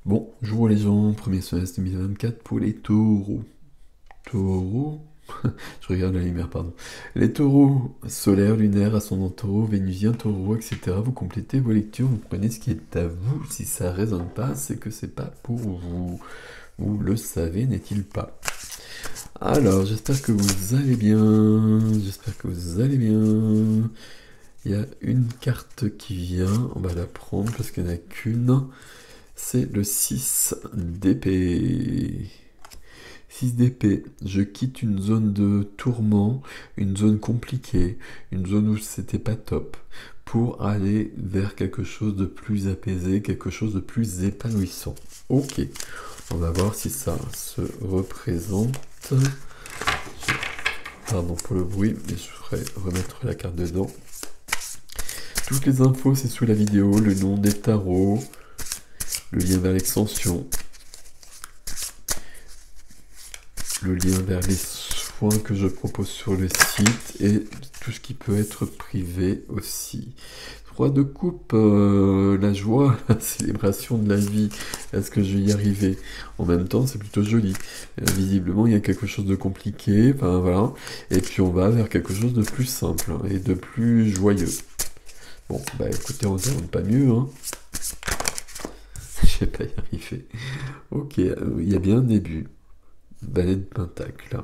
Bonjour les gens, premier semestre 2024 pour les taureaux. Taureaux. Je regarde la lumière, pardon. Les taureaux, solaire, lunaire, ascendant taureau, vénusien, taureau, etc. Vous complétez vos lectures, vous prenez ce qui est à vous. Si ça résonne pas, c'est que c'est pas pour vous. Vous le savez, n'est-il pas? Alors, j'espère que vous allez bien. J'espère que vous allez bien. Il y a une carte qui vient, on va la prendre parce qu'il n'y en a qu'une. C'est le 6 d'épée. 6 d'épée, je quitte une zone de tourment, une zone compliquée, une zone où c'était pas top, pour aller vers quelque chose de plus apaisé, quelque chose de plus épanouissant. Ok, on va voir si ça se représente. Pardon pour le bruit, mais je ferai remettre la carte dedans. Toutes les infos, c'est sous la vidéo, le nom des tarots, le lien vers l'extension, le lien vers les soins que je propose sur le site et tout ce qui peut être privé aussi. Roi de coupe, la joie, la célébration de la vie. Est-ce que je vais y arriver? En même temps, c'est plutôt joli. Visiblement, il y a quelque chose de compliqué, enfin voilà. Et puis on va vers quelque chose de plus simple hein, et de plus joyeux. Bon, bah écoutez, on ne pas mieux, hein. Je vais pas y arriver. Ok, il y a bien un début. Balai de pentacle.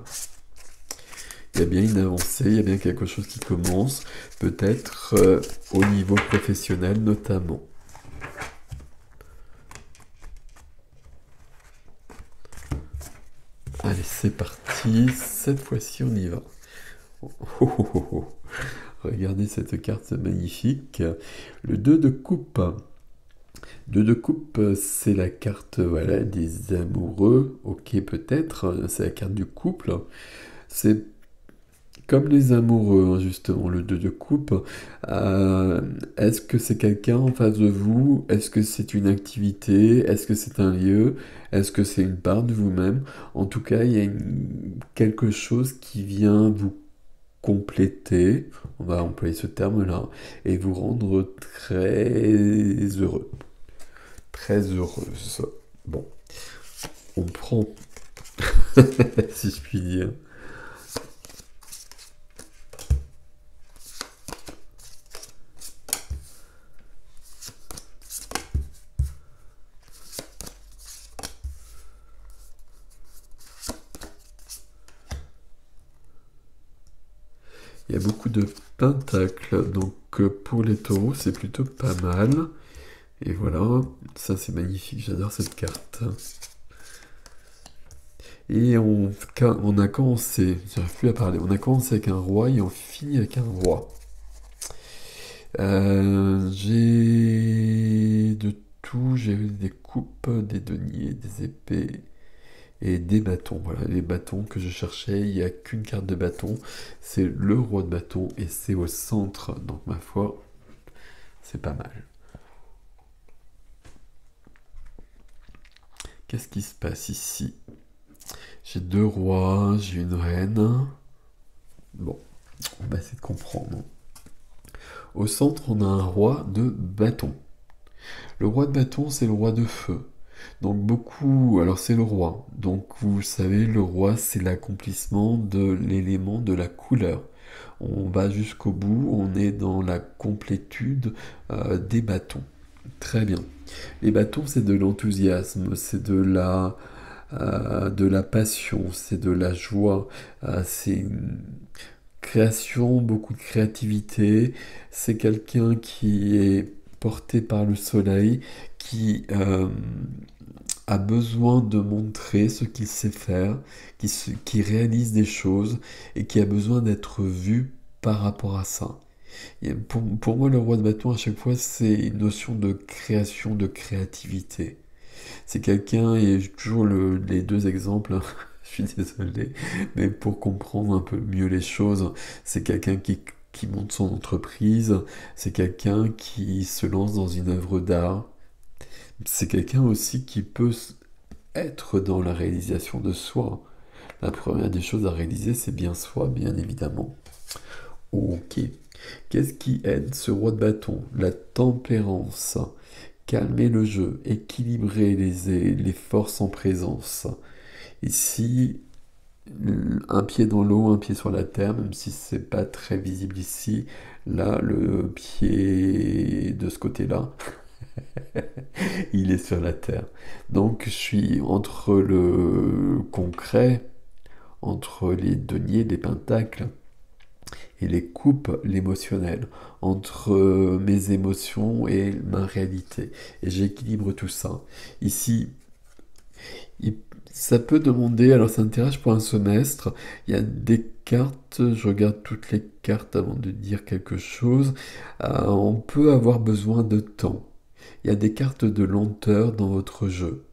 Il y a bien une avancée, il y a bien quelque chose qui commence, peut-être au niveau professionnel notamment. Allez, c'est parti, cette fois-ci on y va. Oh, oh, oh, oh, oh. Regardez cette carte magnifique, le 2 de coupe. 2 de coupe, c'est la carte voilà, des amoureux, ok peut-être, c'est la carte du couple. C'est comme les amoureux, hein, justement, le 2 de coupe. Est-ce que c'est quelqu'un en face de vous? Est-ce que c'est une activité? Est-ce que c'est un lieu? Est-ce que c'est une part de vous-même? En tout cas, il y a quelque chose qui vient vous compléter, on va employer ce terme-là, et vous rendre très heureux. Très heureuse. Bon, on prend, si je puis dire. Il y a beaucoup de pentacles, donc pour les taureaux, c'est plutôt pas mal. Et voilà, ça c'est magnifique, j'adore cette carte. Et on a commencé, j'arrive plus à parler, on a commencé avec un roi et on finit avec un roi. J'ai de tout, j'ai eu des coupes, des deniers, des épées et des bâtons. Voilà, les bâtons que je cherchais, il n'y a qu'une carte de bâton, c'est le roi de bâton et c'est au centre, donc ma foi, c'est pas mal. Qu'est-ce qui se passe ici? J'ai deux rois, j'ai une reine. Bon, on va essayer de comprendre. Au centre, on a un roi de bâton. Le roi de bâton, c'est le roi de feu. Donc beaucoup, alors c'est le roi. Donc vous savez, le roi, c'est l'accomplissement de l'élément de la couleur. On va jusqu'au bout, on est dans la complétude des bâtons. Très bien. Les bâtons, c'est de l'enthousiasme, c'est de la passion, c'est de la joie, c'est une création, beaucoup de créativité. C'est quelqu'un qui est porté par le soleil, qui a besoin de montrer ce qu'il sait faire, qui réalise des choses et qui a besoin d'être vu par rapport à ça. Et pour moi, le roi de bâton, à chaque fois, c'est une notion de création, de créativité. C'est quelqu'un, et j'ai toujours les deux exemples, hein, je suis désolé, mais pour comprendre un peu mieux les choses, c'est quelqu'un qui monte son entreprise, c'est quelqu'un qui se lance dans une œuvre d'art, c'est quelqu'un aussi qui peut être dans la réalisation de soi. La première des choses à réaliser, c'est bien soi, bien évidemment. Ok. Qu'est-ce qui aide ce roi de bâton? La tempérance. calmer le jeu, équilibrer les forces en présence. Ici, un pied dans l'eau, un pied sur la terre, même si c'est pas très visible ici. Là, le pied de ce côté-là, il est sur la terre. Donc, je suis entre le concret, entre les deniers, les pentacles, et les coupes, l'émotionnel, entre mes émotions et ma réalité. Et j'équilibre tout ça. Ici, il- ça peut demander, alors c'est un tirage pour un semestre, il y a des cartes, je regarde toutes les cartes avant de dire quelque chose. On peut avoir besoin de temps. Il y a des cartes de lenteur dans votre jeu.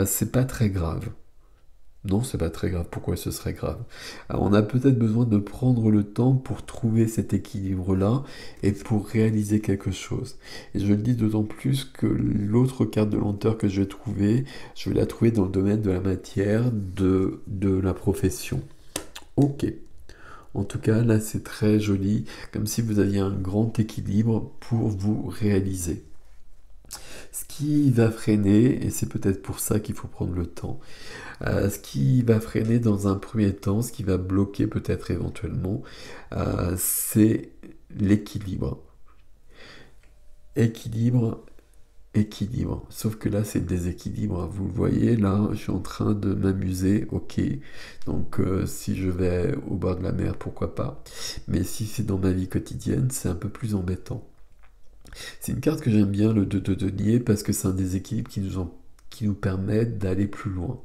C'est pas très grave. Non, c'est pas très grave. Pourquoi ce serait grave? On a peut-être besoin de prendre le temps pour trouver cet équilibre-là et pour réaliser quelque chose. Et je le dis d'autant plus que l'autre carte de lenteur que je vais la trouver dans le domaine de la matière, de la profession. Ok. En tout cas, là, c'est très joli, comme si vous aviez un grand équilibre pour vous réaliser. Ce qui va freiner, et c'est peut-être pour ça qu'il faut prendre le temps, ce qui va freiner dans un premier temps, ce qui va bloquer peut-être éventuellement, c'est l'équilibre. Équilibre, équilibre. Sauf que là, c'est le déséquilibre. Vous le voyez, là, je suis en train de m'amuser, ok. Donc, si je vais au bord de la mer, pourquoi pas. Mais si c'est dans ma vie quotidienne, c'est un peu plus embêtant. C'est une carte que j'aime bien, le 2 de denier, parce que c'est un déséquilibre qui nous permet d'aller plus loin.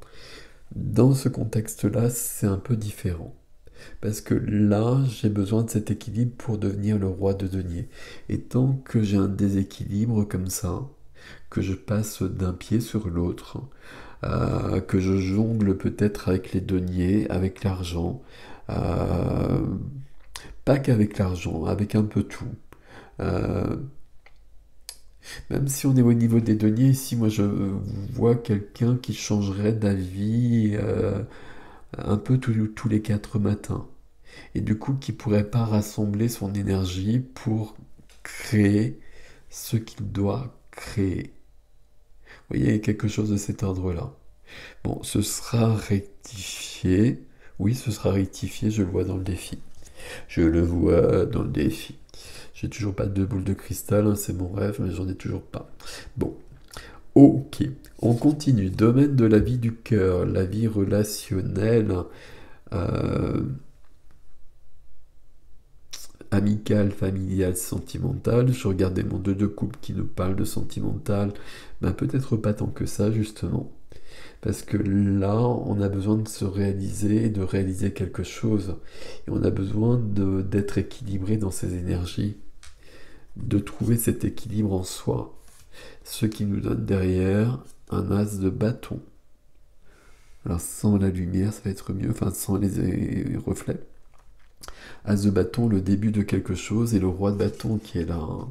Dans ce contexte-là, c'est un peu différent. Parce que là, j'ai besoin de cet équilibre pour devenir le roi de denier. Et tant que j'ai un déséquilibre comme ça, que je passe d'un pied sur l'autre, que je jongle peut-être avec les deniers, avec l'argent, euh, pas qu'avec l'argent, avec un peu tout. Euh, Même si on est au niveau des deniers, ici, moi je vois quelqu'un qui changerait d'avis un peu tous les 4 matins. Et du coup, qui pourrait pas rassembler son énergie pour créer ce qu'il doit créer. Vous voyez, quelque chose de cet ordre-là. Bon, ce sera rectifié. Oui, ce sera rectifié, je le vois dans le défi. Je le vois dans le défi. J'ai toujours pas de boule de cristal, hein, c'est mon rêve, mais j'en ai toujours pas. Bon, ok. On continue. Domaine de la vie du cœur, la vie relationnelle, euh, amicale, familiale, sentimentale. Je regardais mon 2 de couple qui nous parle de sentimental. Ben, peut-être pas tant que ça, justement. Parce que là, on a besoin de se réaliser et de réaliser quelque chose. Et on a besoin d'être équilibré dans ses énergies, de trouver cet équilibre en soi. Ce qui nous donne derrière un as de bâton. Alors sans la lumière, ça va être mieux, enfin sans les reflets. As de bâton, le début de quelque chose, et le roi de bâton qui est là. Hein.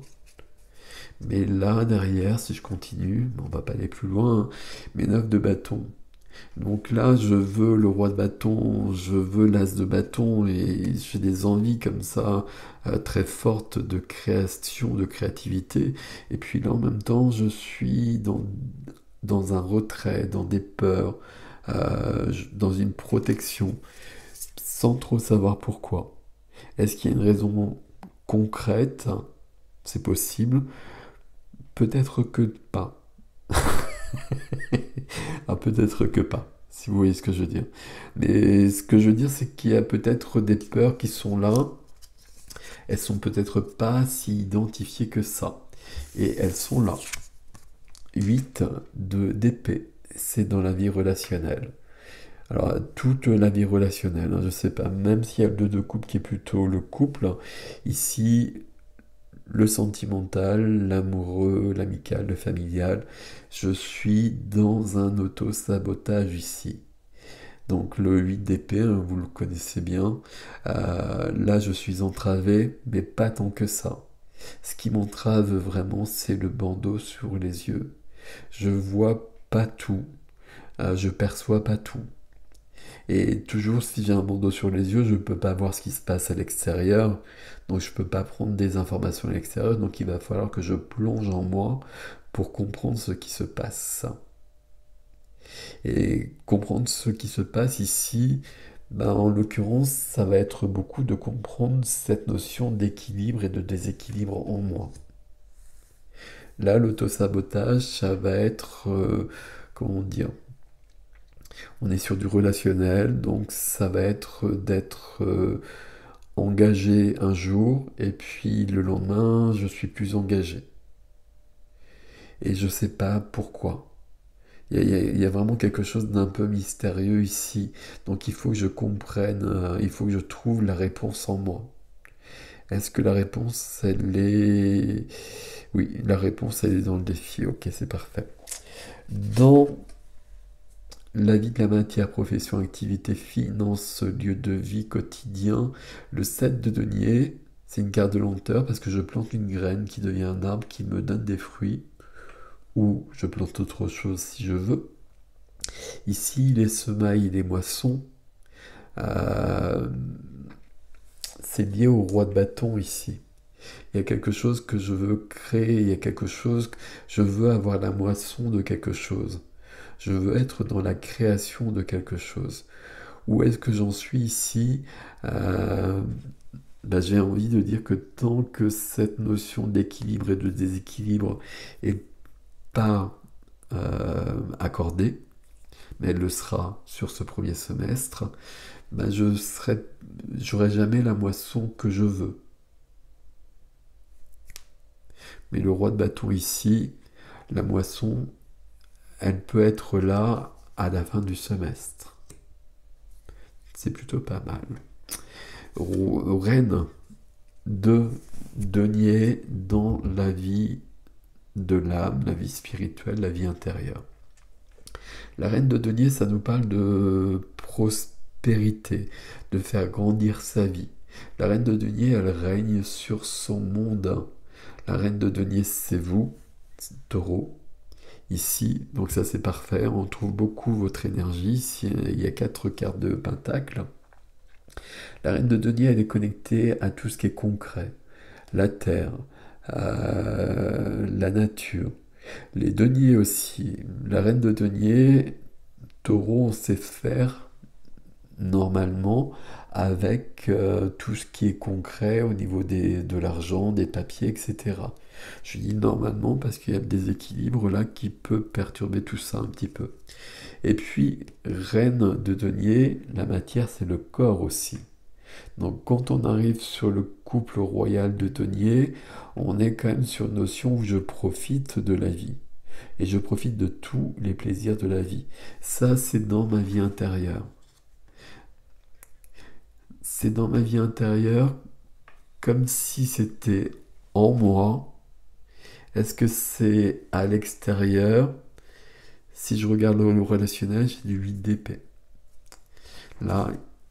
Mais là, derrière, si je continue, on va pas aller plus loin, hein, mais 9 de bâton. Donc là, je veux le roi de bâton, je veux l'as de bâton, et j'ai des envies comme ça, très fortes de création, de créativité. Et puis là, en même temps, je suis dans un retrait, dans des peurs, dans une protection, sans trop savoir pourquoi. Est-ce qu'il y a une raison concrète? C'est possible. Peut-être que pas. Ah, peut-être que pas, si vous voyez ce que je veux dire. Mais ce que je veux dire, c'est qu'il y a peut-être des peurs qui sont là. Elles sont peut-être pas si identifiées que ça. Et elles sont là. 8 d'épée. C'est dans la vie relationnelle. Alors, toute la vie relationnelle, hein, je sais pas, même s'il y a le 2 de couple qui est plutôt le couple, ici, le sentimental, l'amoureux, l'amical, le familial, je suis dans un auto-sabotage ici. Donc le 8 d'épée, hein, vous le connaissez bien, là je suis entravé, mais pas tant que ça. Ce qui m'entrave vraiment, c'est le bandeau sur les yeux. Je vois pas tout, je perçois pas tout. Et toujours, si j'ai un bandeau sur les yeux, je ne peux pas voir ce qui se passe à l'extérieur. Donc, je ne peux pas prendre des informations à l'extérieur. Donc, il va falloir que je plonge en moi pour comprendre ce qui se passe. Et comprendre ce qui se passe ici, ben, en l'occurrence, ça va être beaucoup de comprendre cette notion d'équilibre et de déséquilibre en moi. Là, l'autosabotage, ça va être, comment dire, on est sur du relationnel, donc ça va être d'être engagé un jour, et puis le lendemain, je suis plus engagé. Et je sais pas pourquoi. Il y a vraiment quelque chose d'un peu mystérieux ici. Donc il faut que je comprenne, il faut que je trouve la réponse en moi. Est-ce que la réponse, elle est... Oui, la réponse, elle est dans le défi. Ok, c'est parfait. Dans la vie de la matière, profession, activité, finance, lieu de vie quotidien, le 7 de denier, c'est une carte de lenteur parce que je plante une graine qui devient un arbre qui me donne des fruits, ou je plante autre chose si je veux. Ici, les semailles, les moissons, euh, c'est lié au roi de bâton ici. Il y a quelque chose que je veux créer, il y a quelque chose, je veux avoir la moisson de quelque chose. Je veux être dans la création de quelque chose. Où est-ce que j'en suis ici? Euh, j'ai envie de dire que tant que cette notion d'équilibre et de déséquilibre est pas accordée, mais elle le sera sur ce premier semestre, j'aurai jamais la moisson que je veux. Mais le roi de bâton ici, la moisson, elle peut être là à la fin du semestre. C'est plutôt pas mal. Reine de denier dans la vie de l'âme, la vie spirituelle, la vie intérieure. La reine de denier, ça nous parle de prospérité, de faire grandir sa vie. La reine de denier, elle règne sur son monde. La reine de denier, c'est vous, taureau. Ici, donc ça c'est parfait, on trouve beaucoup votre énergie. Ici, il y a 4 cartes de pentacle. La reine de denier, elle est connectée à tout ce qui est concret. La terre, la nature. Les deniers aussi. La reine de denier, taureau, on sait faire normalement avec tout ce qui est concret au niveau de l'argent, des papiers, etc. Je dis normalement parce qu'il y a des équilibres là qui peuvent perturber tout ça un petit peu. Et puis, reine de denier, la matière c'est le corps aussi. Donc quand on arrive sur le couple royal de denier, on est quand même sur une notion où je profite de la vie. Et je profite de tous les plaisirs de la vie. Ça, c'est dans ma vie intérieure. C'est dans ma vie intérieure comme si c'était en moi. Est-ce que c'est à l'extérieur? Si je regarde le relationnel, j'ai du 8 d'épée. Là,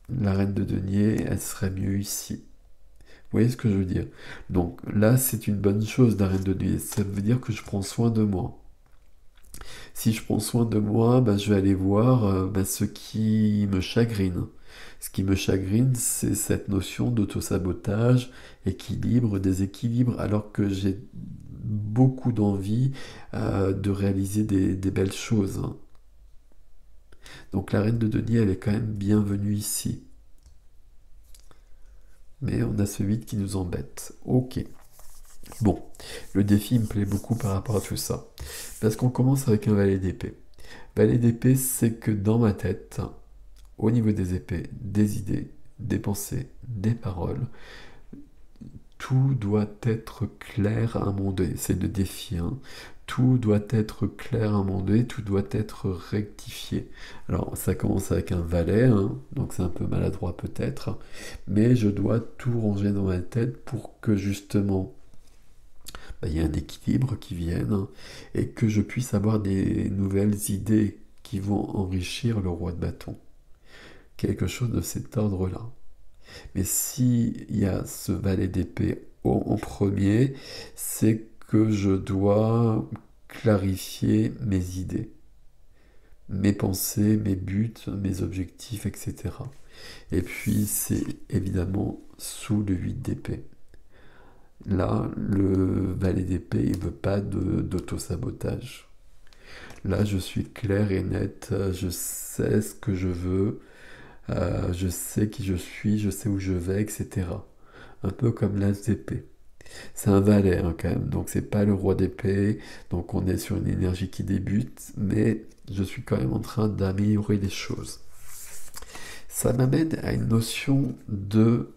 la reine de denier, elle serait mieux ici. Vous voyez ce que je veux dire? Donc là, c'est une bonne chose, la reine de denier. Ça veut dire que je prends soin de moi. Si je prends soin de moi, je vais aller voir ce qui me chagrine. Ce qui me chagrine, c'est cette notion d'autosabotage, équilibre, déséquilibre, alors que j'ai beaucoup d'envie de réaliser des belles choses. Donc la reine de denier, elle est quand même bienvenue ici. Mais on a ce vide qui nous embête. Ok. Bon, le défi me plaît beaucoup par rapport à tout ça. Parce qu'on commence avec un valet d'épée. Valet d'épée, c'est que dans ma tête, au niveau des épées, des idées, des pensées, des paroles, tout doit être clair à un moment donné. C'est le défi, hein. Tout doit être clair à un moment donné, tout doit être rectifié. Alors, ça commence avec un valet, hein, donc c'est un peu maladroit peut-être, mais je dois tout ranger dans ma tête pour que justement il y ait un équilibre qui vienne et que je puisse avoir des nouvelles idées qui vont enrichir le roi de bâton. Quelque chose de cet ordre-là. Mais s'il y a ce valet d'épée en premier, c'est que je dois clarifier mes idées, mes pensées, mes buts, mes objectifs, etc. Et puis c'est évidemment sous le 8 d'épée. Là, le valet d'épée, il veut pas d'auto-sabotage. Là, je suis clair et net, je sais ce que je veux, je sais qui je suis, je sais où je vais, etc. Un peu comme l'as d'épée. C'est un valet hein, quand même, donc c'est pas le roi d'épée, donc on est sur une énergie qui débute, mais je suis quand même en train d'améliorer les choses. Ça m'amène à une notion de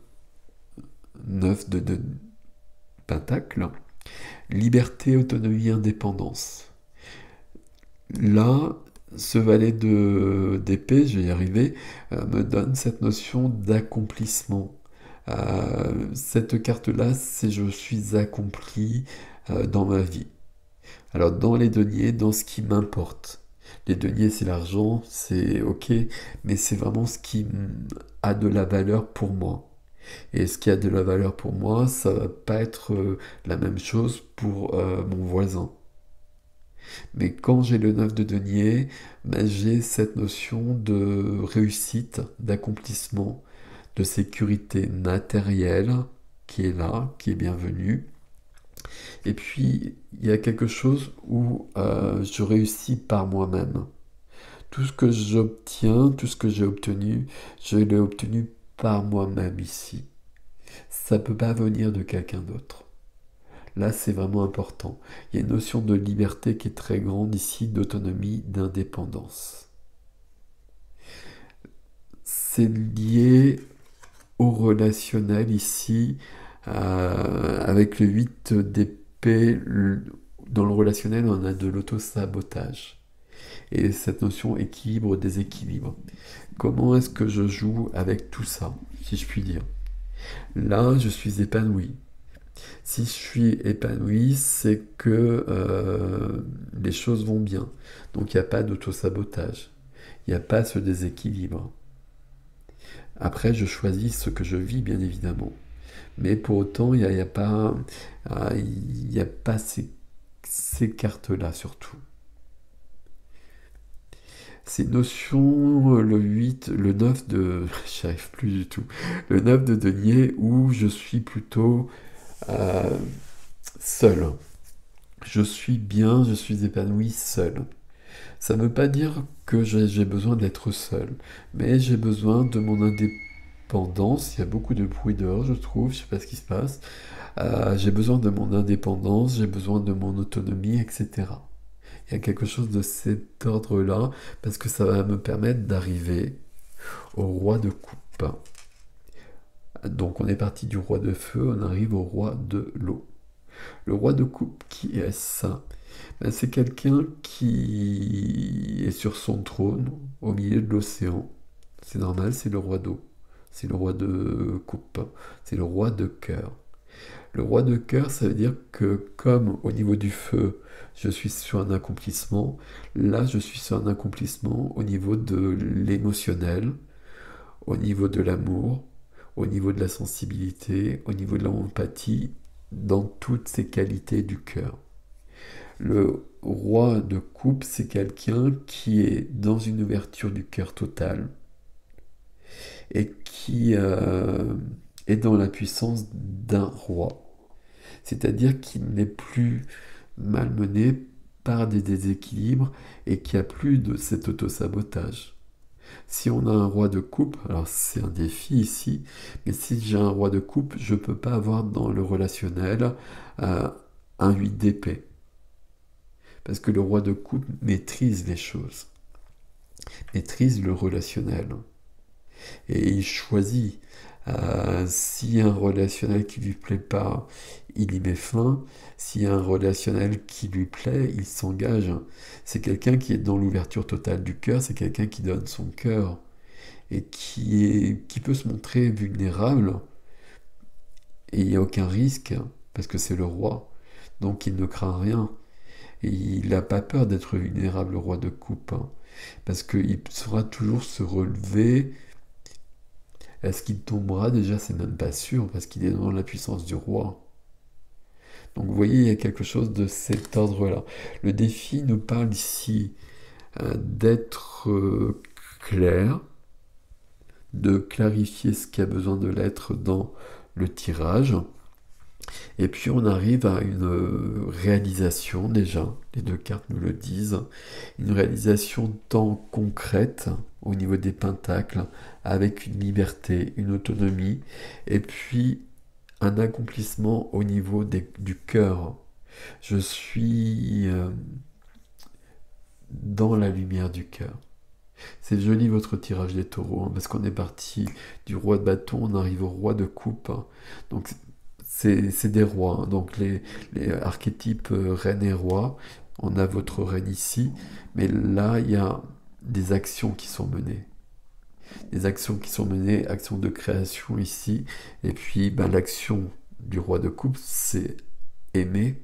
9 de pentacle, liberté, autonomie, indépendance. Là, ce valet d'épée, je vais y arriver, me donne cette notion d'accomplissement. Cette carte-là, c'est je suis accompli dans ma vie. Alors dans les deniers, dans ce qui m'importe. Les deniers, c'est l'argent, c'est ok, mais c'est vraiment ce qui a de la valeur pour moi. Et ce qui a de la valeur pour moi, ça va pas être la même chose pour mon voisin. Mais quand j'ai le 9 de denier, ben, j'ai cette notion de réussite, d'accomplissement, de sécurité matérielle qui est là, qui est bienvenue. Et puis, il y a quelque chose où je réussis par moi-même. Tout ce que j'obtiens, tout ce que j'ai obtenu, je l'ai obtenu par moi-même ici. Ça ne peut pas venir de quelqu'un d'autre. Là, c'est vraiment important. Il y a une notion de liberté qui est très grande ici, d'autonomie, d'indépendance. C'est lié au relationnel ici, avec le 8 d'épée. Dans le relationnel, on a de l'auto-sabotage. Et cette notion équilibre, déséquilibre. Comment est-ce que je joue avec tout ça, si je puis dire? Là, je suis épanoui. Si je suis épanoui, c'est que les choses vont bien. Donc il n'y a pas d'auto-sabotage. Il n'y a pas ce déséquilibre. Après, je choisis ce que je vis, bien évidemment. Mais pour autant, il n'y a pas, il y a pas ces cartes-là, surtout. Ces notions, le 8, le 9 de... J'y arrive plus du tout. Le 9 de denier, où je suis plutôt euh, seul. Je suis bien, je suis épanoui seul. Ça ne veut pas dire que j'ai besoin d'être seul, mais j'ai besoin de mon indépendance. Il y a beaucoup de bruit dehors, je trouve, je sais pas ce qui se passe. J'ai besoin de mon indépendance, j'ai besoin de mon autonomie, etc. Il y a quelque chose de cet ordre-là, parce que ça va me permettre d'arriver au roi de coupe. Donc on est parti du roi de feu, on arrive au roi de l'eau. Le roi de coupe, qui est ça? Ben, c'est quelqu'un qui est sur son trône au milieu de l'océan. C'est normal, c'est le roi d'eau. C'est le roi de coupe. C'est le roi de cœur. Le roi de cœur, ça veut dire que comme au niveau du feu, je suis sur un accomplissement, là je suis sur un accomplissement au niveau de l'émotionnel, au niveau de l'amour, au niveau de la sensibilité, au niveau de l'empathie, dans toutes ces qualités du cœur. Le roi de coupe, c'est quelqu'un qui est dans une ouverture du cœur totale et qui est dans la puissance d'un roi. C'est-à-dire qu'il n'est plus malmené par des déséquilibres et qu'il n'y a plus de cet autosabotage. Si on a un roi de coupe, alors c'est un défi ici, mais si j'ai un roi de coupe, je ne peux pas avoir dans le relationnel un 8 d'épée. Parce que le roi de coupe maîtrise les choses, maîtrise le relationnel. Et il choisit. S'il y a un relationnel qui lui plaît pas, il y met fin. S'il y a un relationnel qui lui plaît, il s'engage. C'est quelqu'un qui est dans l'ouverture totale du cœur, c'est quelqu'un qui donne son cœur et qui peut se montrer vulnérable et il n'y a aucun risque parce que c'est le roi. Donc il ne craint rien. Et il n'a pas peur d'être vulnérable, le roi de coupe, hein, parce qu'il saura toujours se relever. Est-ce qu'il tombera déjà? C'est même pas sûr, parce qu'il est dans la puissance du roi. Donc vous voyez, il y a quelque chose de cet ordre-là. Le défi nous parle ici d'être clair, de clarifier ce qui a besoin de l'être dans le tirage, Et puis on arrive à une réalisation déjà, les deux cartes nous le disent, une réalisation tant concrète au niveau des pentacles, avec une liberté, une autonomie, et puis un accomplissement au niveau du cœur. Je suis dans la lumière du cœur. C'est joli votre tirage des taureaux, hein, parce qu'on est parti du roi de bâton, on arrive au roi de coupe. Hein. Donc c'est des rois, hein. Donc les archétypes reine et roi, on a votre reine ici, mais là il y a des actions qui sont menées. Des actions qui sont menées, actions de création ici, et puis ben, l'action du roi de coupe, c'est aimer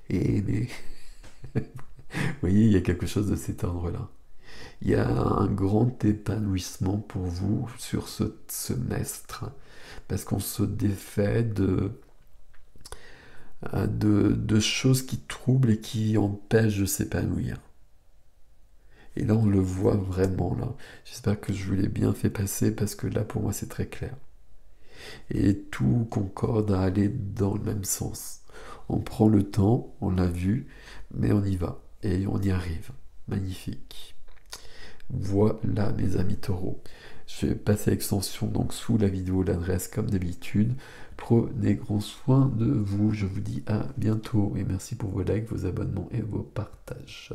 et aimer. Vous voyez, il y a quelque chose de cet ordre-là. Il y a un grand épanouissement pour vous sur ce semestre, parce qu'on se défait de choses qui troublent et qui empêchent de s'épanouir. Et là, on le voit vraiment, là. J'espère que je vous l'ai bien fait passer, parce que là, pour moi, c'est très clair. Et tout concorde à aller dans le même sens. On prend le temps, on l'a vu, mais on y va. Et on y arrive. Magnifique. Voilà mes amis taureaux. Je vais passer à l'extension donc sous la vidéo, l'adresse comme d'habitude. Prenez grand soin de vous. Je vous dis à bientôt et merci pour vos likes, vos abonnements et vos partages.